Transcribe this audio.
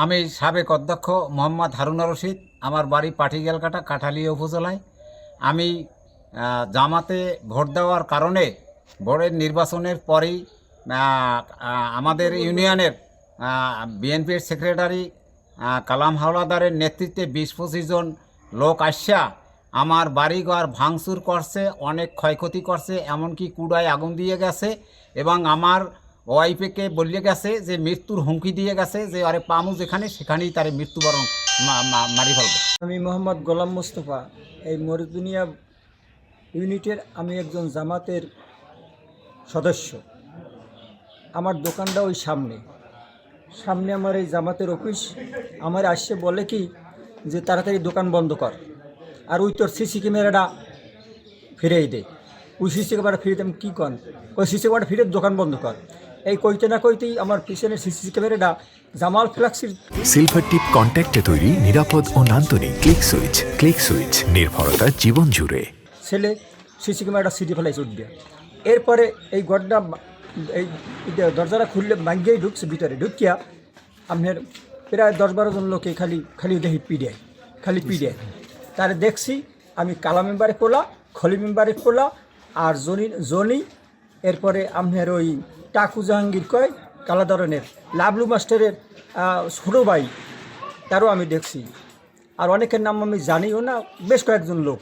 আমি সাবেক অধ্যক্ষ মোহাম্মদ হারুনা রশিদ। আমার বাড়ি পাটিগেলকাটা, কাঠালিয়া উপজেলায়। আমি জামাতে ভোট দেওয়ার কারণে ভোটের নির্বাচনের পরেই আমাদের ইউনিয়নের বিএনপির সেক্রেটারি কালাম হাওলাদারের নেতৃত্বে ২০-২৫ জন লোক আসা আমার বাড়িঘর ভাঙচুর করছে, অনেক ক্ষয়ক্ষতি করছে, এমনকি কুড়ায় আগুন দিয়ে গেছে এবং আমার ওয়াইফকে বলে গেছে যে মৃত্যুর হুমকি দিয়ে গেছে যে আরে পামু যেখানে সেখানেই তার মৃত্যুবরণ মারি ফেলবে। আমি মোহাম্মদ গোলাম মোস্তফা, এই মরুদুনিয়া ইউনিটের আমি একজন জামাতের সদস্য। আমার দোকানটা ওই সামনে সামনে আমার এই জামাতের অফিস। আমার আসছে বলে কি যে তাড়াতাড়ি দোকান বন্ধ কর, আর ওই তোর সিসি ক্যামেরাটা ফিরেই দে। ওই সিসি ক্যামেরা ফিরে আমি কী কন, ওই সিসি ক্যামেরাটা ফিরে দোকান বন্ধ কর। এই কইতে না কইতেই আমার পিছনের সিসি ক্যামেরাটা জামাল ফ্লাক্সির সিলভার টিপ কন্ট্যাক্টে তৈরি নিরাপদ ও নান্দনিক ক্লিক সুইচ নির্ভরতা জীবন জুড়ে। ছেলে সিসি ক্যামেরাটা সিটি ফেলাইছে উঠবে। এরপরে এই ঘরটা এই দরজাটা খুললে ভাঙ্গিয়েই ঢুকছে, ভিতরে ঢুকিয়া আপনার প্রায় ১০-১২ জন লোকে খালি দেখি খালি পিডিয়ায় তারে দেখছি। আমি কালা মেম্বারে পোলা, খলি মেম্বারে পোলা, আর জনি এরপরে আপনার ওই টাকু জাহাঙ্গীর কয় কালা ধরনের লাবলু মাস্টারের ছোটো ভাই, তারও আমি দেখছি। আর অনেকের নাম আমি জানিও না, বেশ কয়েকজন লোক।